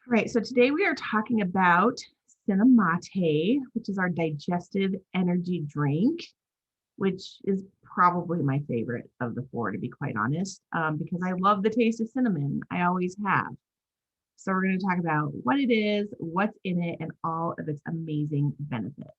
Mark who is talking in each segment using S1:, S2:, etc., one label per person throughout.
S1: All right, so today we are talking about Cinnamate, which is our digestive energy drink, which is probably my favorite of the four, to be quite honest, because I love the taste of cinnamon. I always have. So we're going to talk about what it is, what's in it, and all of its amazing benefits.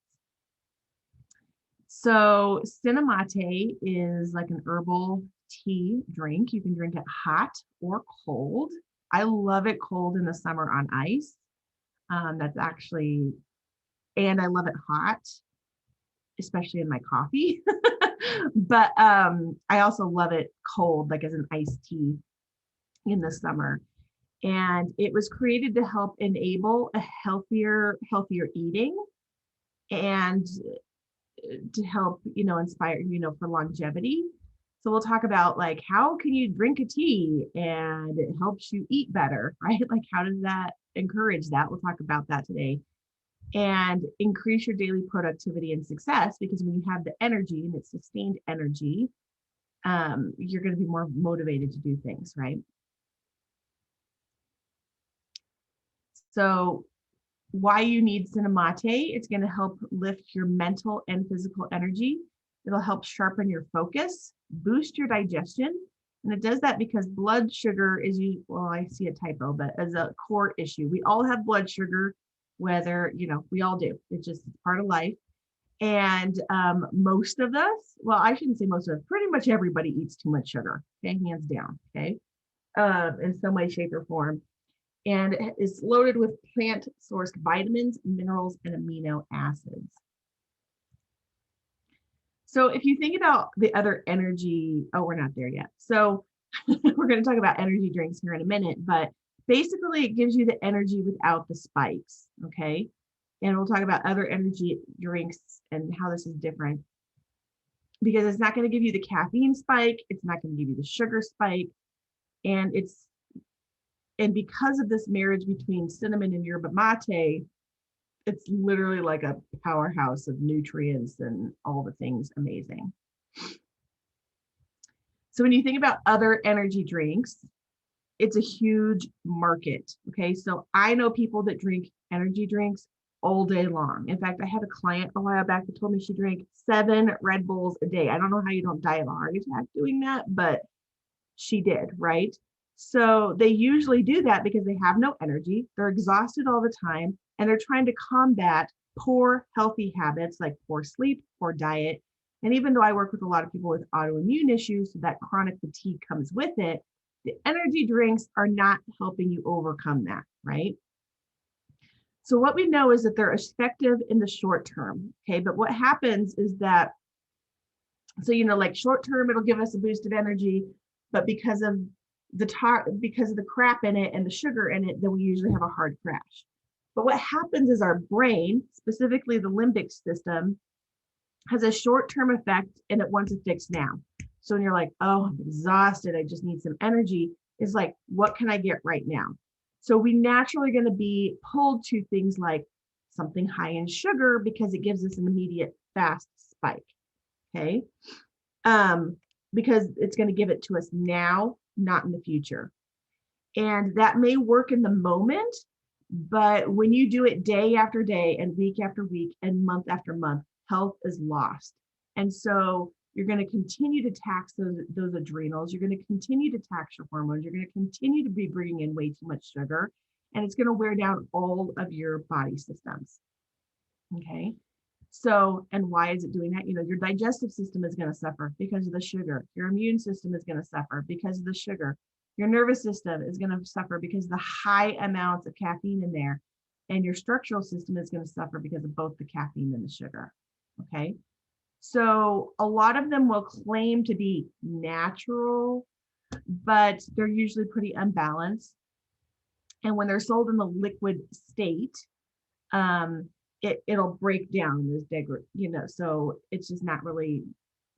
S1: So Cinnamate is like an herbal tea drink. You can drink it hot or cold. I love it cold in the summer on ice. That's actually, and I love it hot, especially in my coffee. But I also love it cold, like as an iced tea in the summer. And it was created to help enable a healthier eating and to help, inspire, for longevity. So we'll talk about like how can you drink a tea and it helps you eat better, right? Like how does that encourage that? We'll talk about that today. And increase your daily productivity and success, because when you have the energy and it's sustained energy, you're going to be more motivated to do things, right? So why you need Cinnamate: it's going to help lift your mental and physical energy. It'll help sharpen your focus, boost your digestion. And it does that because blood sugar is, well, I see a typo, but as a core issue, we all have blood sugar, whether, we all do. It's just part of life. And most of us, well, I shouldn't say most of us, pretty much everybody eats too much sugar, okay, hands down, okay, in some way, shape, or form. And it is loaded with plant-sourced vitamins, minerals, and amino acids. So if you think about the other energy, oh, we're not there yet. So we're going to talk about energy drinks here in a minute, but basically it gives you the energy without the spikes, okay? And we'll talk about other energy drinks and how this is different, because it's not going to give you the caffeine spike. It's not going to give you the sugar spike. And because of this marriage between cinnamon and yerba mate, it's literally like a powerhouse of nutrients and all the things amazing. So when you think about other energy drinks, it's a huge market. Okay. So I know people that drink energy drinks all day long. In fact, I had a client a while back that told me she drank 7 Red Bulls a day. I don't know how you don't die of a heart attack doing that, but she did, right? So they usually do that because they have no energy. They're exhausted all the time, and they're trying to combat poor healthy habits like poor sleep, poor diet. And even though I work with a lot of people with autoimmune issues, so that chronic fatigue comes with it, the energy drinks are not helping you overcome that, right? So what we know is that they're effective in the short term, okay? But what happens is that, so, like short term, it'll give us a boost of energy, but because of the crap in it and the sugar in it, then we usually have a hard crash. But what happens is our brain, specifically the limbic system, has a short-term effect, and it wants a fix now. So when you're like, oh, I'm exhausted, I just need some energy, it's like, what can I get right now? So we naturally are going to be pulled to things like something high in sugar because it gives us an immediate fast spike. Okay. Because it's going to give it to us now, not in the future. And that may work in the moment, but when you do it day after day and week after week and month after month, health is lost. And so you're going to continue to tax those adrenals. You're going to continue to tax your hormones. You're going to continue to be bringing in way too much sugar, and it's going to wear down all of your body systems. Okay. So, and why is it doing that? Your digestive system is going to suffer because of the sugar. Your immune system is going to suffer because of the sugar. Your nervous system is going to suffer because of the high amounts of caffeine in there. And your structural system is going to suffer because of both the caffeine and the sugar. Okay. So a lot of them will claim to be natural, but they're usually pretty unbalanced. And when they're sold in the liquid state, it'll break down as so it's just not really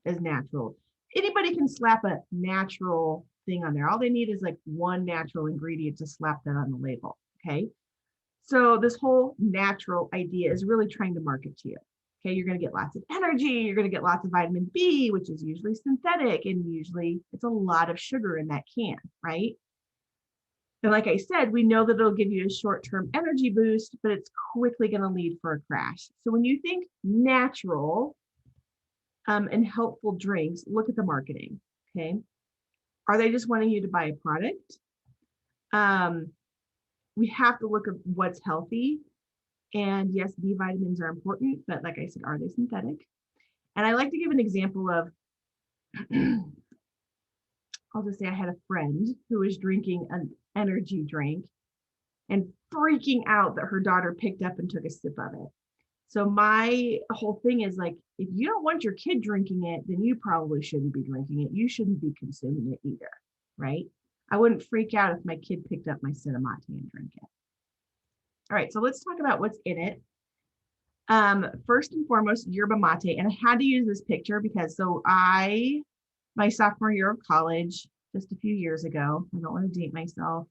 S1: as natural. Anybody can slap a natural thing on there. All they need is like one natural ingredient to slap that on the label. Okay. So this whole natural idea is really trying to market to you. Okay. You're going to get lots of energy. You're going to get lots of vitamin B, which is usually synthetic. And usually it's a lot of sugar in that can, right? And like I said, we know that it'll give you a short-term energy boost, but it's quickly going to lead for a crash. So when you think natural and helpful drinks, look at the marketing. Okay. Are they just wanting you to buy a product? We have to look at what's healthy. And yes, B vitamins are important, but like I said, are they synthetic? And I like to give an example of, I'll just say I had a friend who was drinking an energy drink and freaking out that her daughter picked up and took a sip of it. So my whole thing is like, if you don't want your kid drinking it, then you probably shouldn't be drinking it. You shouldn't be consuming it either, right? I wouldn't freak out if my kid picked up my Cinnamate and drank it. All right, so let's talk about what's in it. First and foremost, yerba mate, and I had to use this picture because my sophomore year of college, just a few years ago, I don't want to date myself,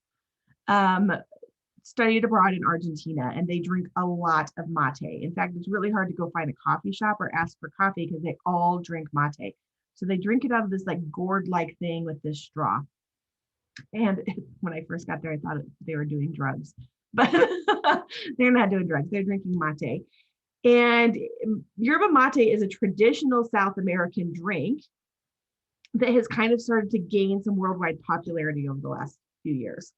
S1: studied abroad in Argentina, and they drink a lot of mate. In fact, it's really hard to go find a coffee shop or ask for coffee because they all drink mate. So they drink it out of this like gourd-like thing with this straw. And when I first got there, I thought they were doing drugs, but they're not doing drugs. They're drinking mate. And yerba mate is a traditional South American drink that has kind of started to gain some worldwide popularity over the last few years.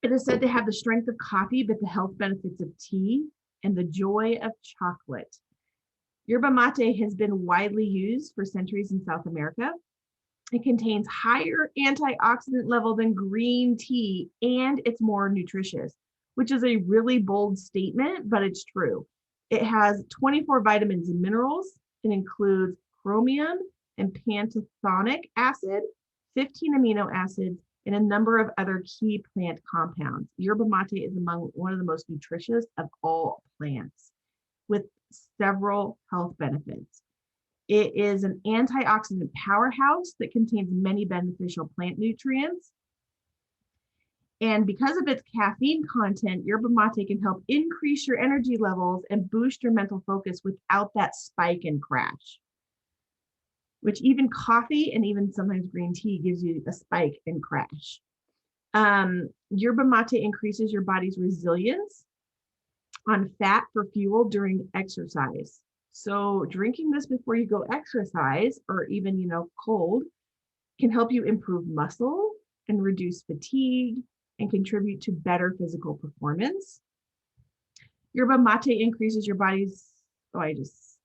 S1: It is said to have the strength of coffee, but the health benefits of tea and the joy of chocolate. Yerba mate has been widely used for centuries in South America. It contains higher antioxidant level than green tea, and it's more nutritious, which is a really bold statement, but it's true. It has 24 vitamins and minerals. It includes chromium and pantothenic acid, 15 amino acids, and a number of other key plant compounds. Yerba mate is among one of the most nutritious of all plants, with several health benefits. It is an antioxidant powerhouse that contains many beneficial plant nutrients. And because of its caffeine content, yerba mate can help increase your energy levels and boost your mental focus without that spike and crash, which even coffee and even sometimes green tea gives you a spike and crash. Yerba mate increases your body's resilience on fat for fuel during exercise. So drinking this before you go exercise or even, cold can help you improve muscle and reduce fatigue and contribute to better physical performance. Yerba mate increases your body's, I just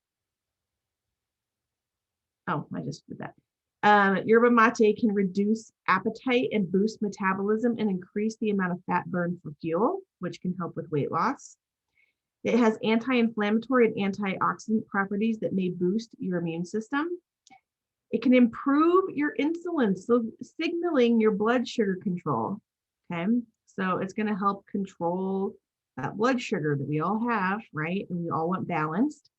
S1: did that. Yerba mate can reduce appetite and boost metabolism and increase the amount of fat burned for fuel, which can help with weight loss. It has anti-inflammatory and antioxidant properties that may boost your immune system. It can improve your insulin, so signaling your blood sugar control. Okay, so it's going to help control that blood sugar that we all have, right? And we all want balanced.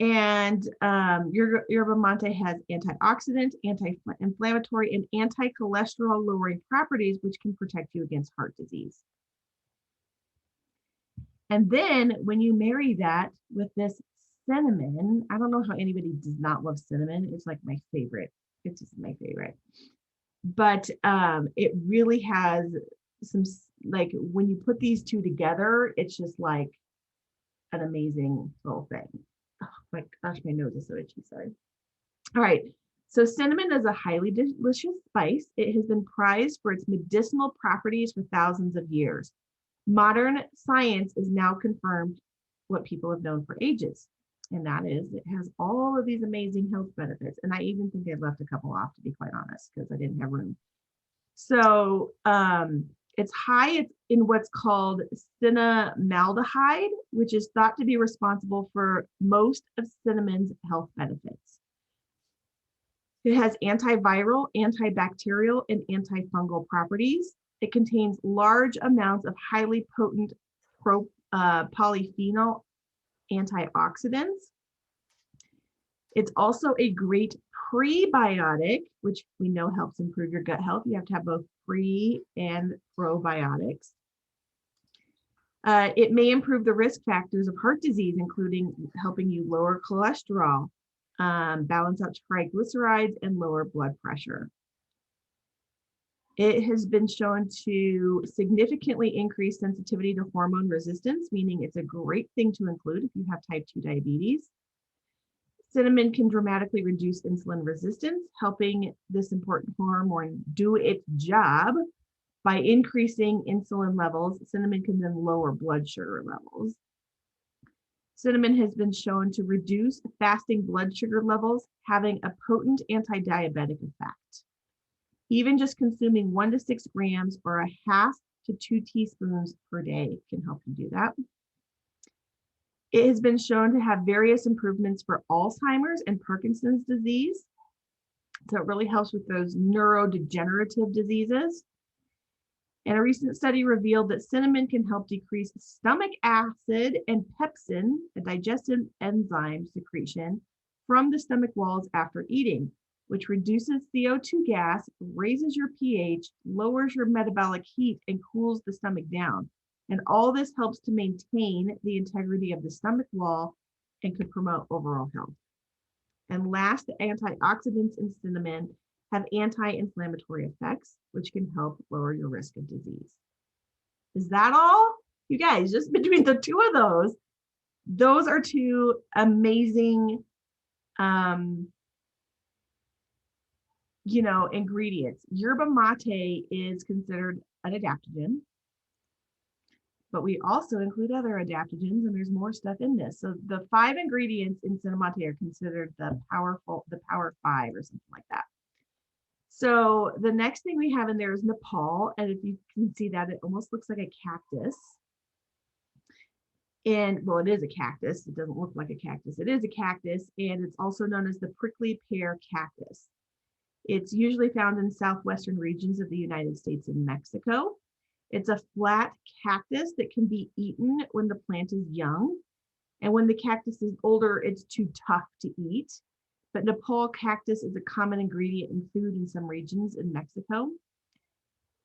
S1: And yerba mate has antioxidant, anti-inflammatory, and anti-cholesterol lowering properties, which can protect you against heart disease. And then when you marry that with this cinnamon, I don't know how anybody does not love cinnamon. It's like my favorite. It's just my favorite. But it really has some, like when you put these two together, it's just like an amazing little thing. Oh my gosh, my nose is so itchy, sorry. All right, so cinnamon is a highly delicious spice. It has been prized for its medicinal properties for thousands of years. Modern science is now confirmed what people have known for ages, and that is it has all of these amazing health benefits. And I even think I left a couple off, to be quite honest, because I didn't have room. So it's high in what's called cinnamaldehyde, which is thought to be responsible for most of cinnamon's health benefits. It has antiviral, antibacterial, and antifungal properties. It contains large amounts of highly potent polyphenol antioxidants. It's also a great prebiotic, which we know helps improve your gut health. You have to have both pre and probiotics. It may improve the risk factors of heart disease, including helping you lower cholesterol, balance out triglycerides, and lower blood pressure. It has been shown to significantly increase sensitivity to hormone resistance, meaning it's a great thing to include if you have type 2 diabetes. Cinnamon can dramatically reduce insulin resistance, helping this important hormone do its job by increasing insulin levels. Cinnamon can then lower blood sugar levels. Cinnamon has been shown to reduce fasting blood sugar levels, having a potent anti-diabetic effect. Even just consuming 1 to 6 grams or a half to 2 teaspoons per day can help you do that. It has been shown to have various improvements for Alzheimer's and Parkinson's disease. So it really helps with those neurodegenerative diseases. And a recent study revealed that cinnamon can help decrease stomach acid and pepsin, a digestive enzyme secretion, from the stomach walls after eating, which reduces CO2 gas, raises your pH, lowers your metabolic heat, and cools the stomach down. And all this helps to maintain the integrity of the stomach wall and could promote overall health. And last, the antioxidants in cinnamon have anti-inflammatory effects, which can help lower your risk of disease. Is that all? You guys, just between the two of those are two amazing, ingredients. Yerba mate is considered an adaptogen, but we also include other adaptogens, and there's more stuff in this. So the 5 ingredients in Cinnamate are considered the Power 5 or something like that. So the next thing we have in there is Nepal, and if you can see that, it almost looks like a cactus. And well, it is a cactus. It doesn't look like a cactus. It is a cactus, and it's also known as the prickly pear cactus. It's usually found in southwestern regions of the United States and Mexico. It's a flat cactus that can be eaten when the plant is young. And when the cactus is older, it's too tough to eat. But Nepal cactus is a common ingredient in food in some regions in Mexico.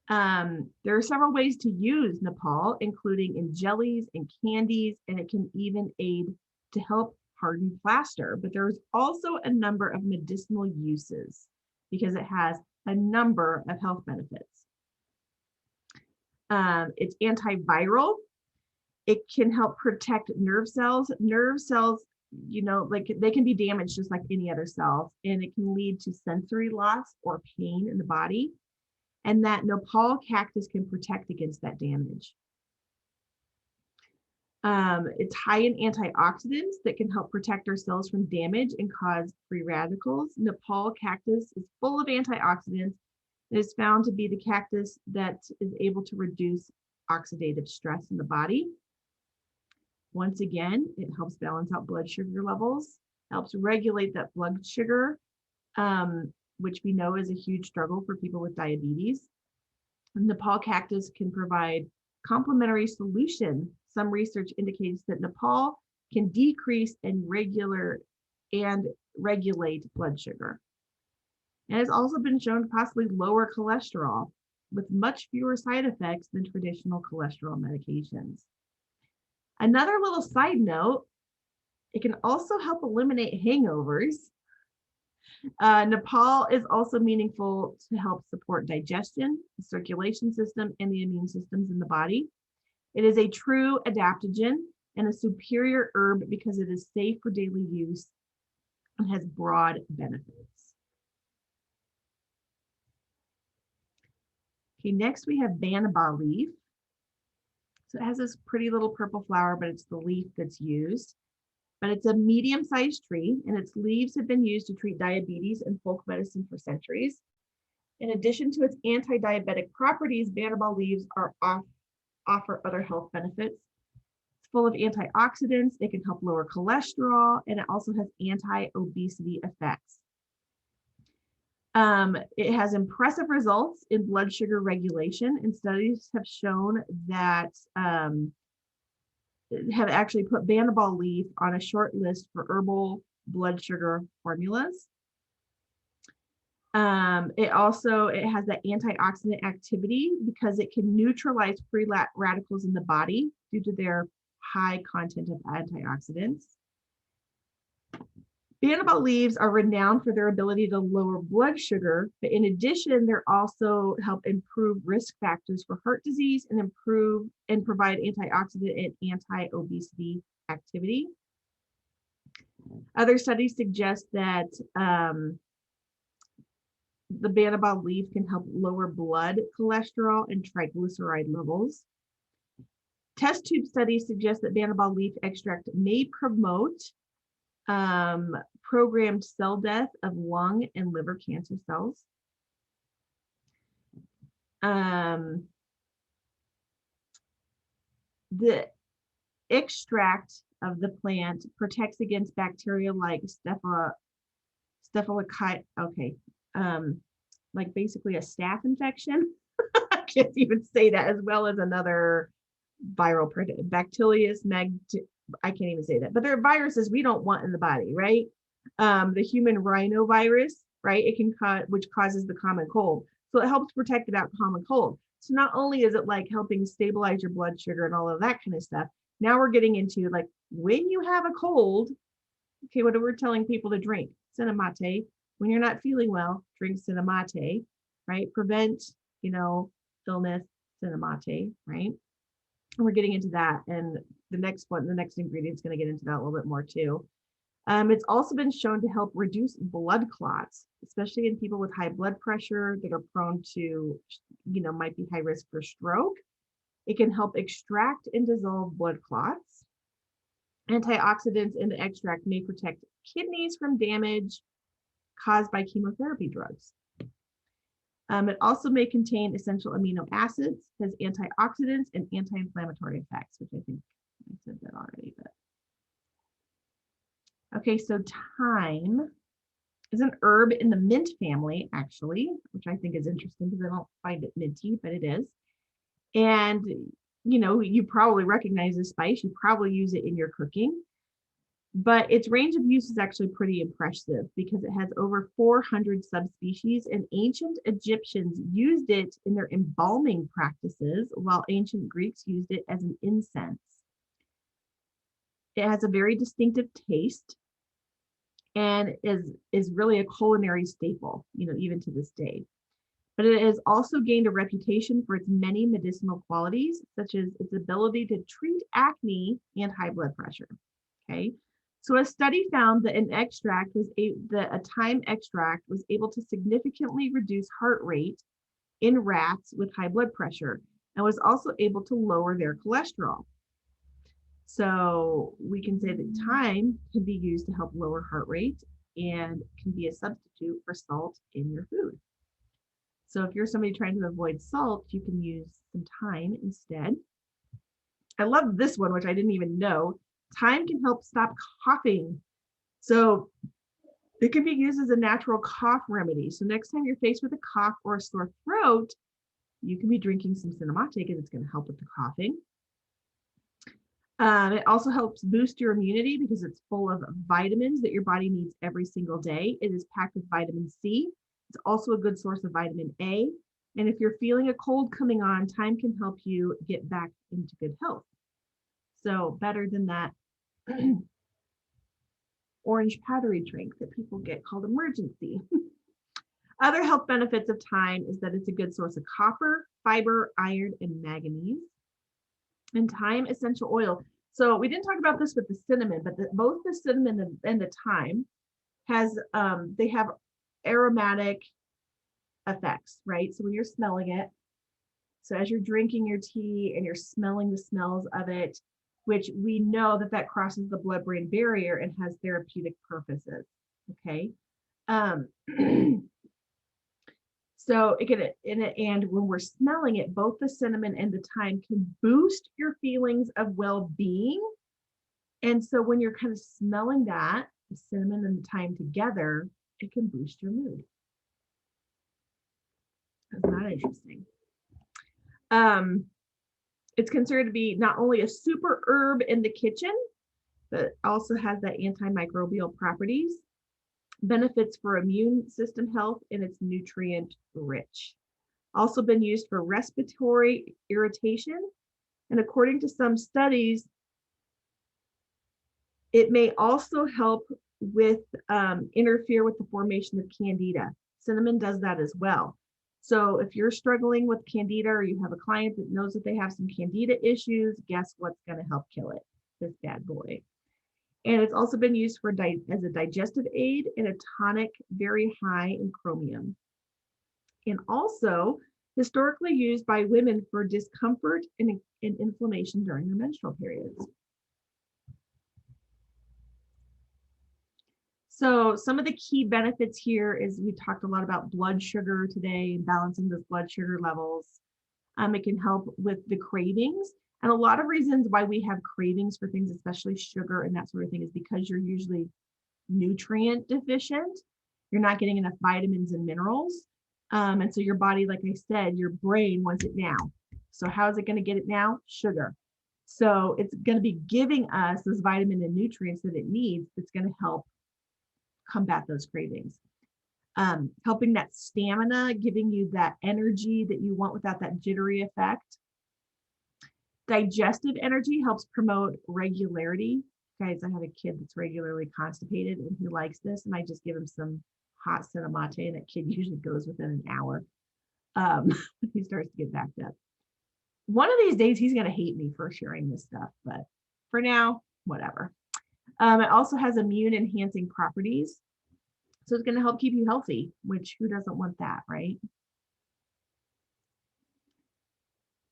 S1: There are several ways to use Nepal, including in jellies and candies, and it can even aid to help harden plaster. But there's also a number of medicinal uses because it has a number of health benefits. It's antiviral. It can help protect nerve cells. Nerve cells, like they can be damaged just like any other cells, and it can lead to sensory loss or pain in the body. And that Nepal cactus can protect against that damage. It's high in antioxidants that can help protect our cells from damage and cause free radicals. Nepal cactus is full of antioxidants. It is found to be the cactus that is able to reduce oxidative stress in the body. Once again, it helps balance out blood sugar levels, helps regulate that blood sugar, which we know is a huge struggle for people with diabetes. And Nepal cactus can provide complementary solution. Some research indicates that Nepal can decrease and regulate blood sugar. And it's also been shown to possibly lower cholesterol with much fewer side effects than traditional cholesterol medications. Another little side note, it can also help eliminate hangovers. Nepal is also meaningful to help support digestion, the circulation system, and the immune systems in the body. It is a true adaptogen and a superior herb because it is safe for daily use and has broad benefits. Okay, next we have banaba leaf. So it has this pretty little purple flower, but it's the leaf that's used. But it's a medium-sized tree, and its leaves have been used to treat diabetes in folk medicine for centuries. In addition to its anti-diabetic properties, banaba leaves offer other health benefits. It's full of antioxidants. It can help lower cholesterol, and it also has anti-obesity effects. It has impressive results in blood sugar regulation, and studies have shown that have actually put banaba leaf on a short list for herbal blood sugar formulas. It has that antioxidant activity because it can neutralize free radicals in the body due to their high content of antioxidants. Banaba leaves are renowned for their ability to lower blood sugar, but in addition, they're also help improve risk factors for heart disease and improve and provide antioxidant and anti-obesity activity. Other studies suggest that the Banaba leaf can help lower blood cholesterol and triglyceride levels. Test tube studies suggest that Banaba leaf extract may promote programmed cell death of lung and liver cancer cells. The extract of the plant protects against bacteria like Staphylococcus, like basically a staph infection. I can't even say that, as well as another viral Bacillus I can't even say that, but there are viruses we don't want in the body, right? The human rhinovirus, right? It can which causes the common cold. So it helps protect about common cold. So not only is it like helping stabilize your blood sugar and all of that kind of stuff, now we're getting into like when you have a cold, okay, what are we telling people to drink? Cinnamate. When you're not feeling well, drink cinnamate, right? Prevent, illness, cinnamate, right? And we're getting into that. And the next ingredient is going to get into that a little bit more too. It's also been shown to help reduce blood clots, especially in people with high blood pressure that are prone to, might be high risk for stroke. It can help extract and dissolve blood clots. Antioxidants in the extract may protect kidneys from damage caused by chemotherapy drugs. It also may contain essential amino acids, has antioxidants and anti-inflammatory effects, which I think I said that already. But okay, so thyme is an herb in the mint family, actually, which I think is interesting because I don't find it minty, but it is. And you probably recognize this spice. You probably use it in your cooking. But its range of use is actually pretty impressive because it has over 400 subspecies, and ancient Egyptians used it in their embalming practices, while ancient Greeks used it as an incense. It has a very distinctive taste and is really a culinary staple, even to this day. But it has also gained a reputation for its many medicinal qualities, such as its ability to treat acne and high blood pressure. Okay. So a study found that a thyme extract was able to significantly reduce heart rate in rats with high blood pressure and was also able to lower their cholesterol. So we can say that thyme can be used to help lower heart rate and can be a substitute for salt in your food. So if you're somebody trying to avoid salt, you can use some thyme instead. I love this one, which I didn't even know. Thyme can help stop coughing. So it can be used as a natural cough remedy. So next time you're faced with a cough or a sore throat, you can be drinking some cinnamate because it's going to help with the coughing. It also helps boost your immunity because it's full of vitamins that your body needs every single day. It is packed with vitamin C. It's also a good source of vitamin A. And if you're feeling a cold coming on, thyme can help you get back into good health. So better than that orange powdery drink that people get called Emergency. Other health benefits of thyme is that it's a good source of copper, fiber, iron, and manganese. And thyme essential oil. So we didn't talk about this with the cinnamon, but both the cinnamon and the thyme they have aromatic effects, right? So when you're smelling it, so as you're drinking your tea and you're smelling the smells of it, which we know that crosses the blood-brain barrier and has therapeutic purposes, okay? So again, and when we're smelling it, both the cinnamon and the thyme can boost your feelings of well-being. And so when you're kind of smelling that, the cinnamon and the thyme together, it can boost your mood. Isn't that interesting? It's considered to be not only a super herb in the kitchen, but also has that antimicrobial properties, benefits for immune system health, and it's nutrient rich. Also been used for respiratory irritation. And according to some studies, it may also help interfere with the formation of candida. Cinnamon does that as well. So if you're struggling with candida or you have a client that knows that they have some candida issues, guess what's going to help kill it? This bad boy. And it's also been used for as a digestive aid and a tonic very high in chromium. And also historically used by women for discomfort and inflammation during their menstrual periods. So some of the key benefits here is we talked a lot about blood sugar today and balancing those blood sugar levels. It can help with the cravings. And a lot of reasons why we have cravings for things, especially sugar and that sort of thing, is because you're usually nutrient deficient. You're not getting enough vitamins and minerals. And so your body, like I said, your brain wants it now. So how is it going to get it now? Sugar. So it's going to be giving us those vitamin and nutrients that it needs that's going to help combat those cravings. Helping that stamina, giving you that energy that you want without that jittery effect. Digestive energy helps promote regularity. Guys, I have a kid that's regularly constipated and he likes this, and I just give him some hot Cinnamate, and that kid usually goes within an hour. He starts to get backed up. One of these days, he's going to hate me for sharing this stuff, but for now, whatever. It also has immune enhancing properties. So it's going to help keep you healthy, which who doesn't want that, right?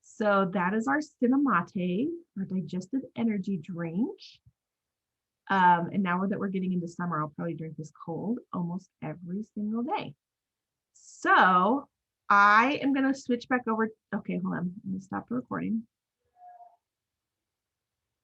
S1: So that is our Cinnamate, our digestive energy drink. And now that we're getting into summer, I'll probably drink this cold almost every single day. So I am going to switch back over. Okay, hold on. I'm going to stop the recording.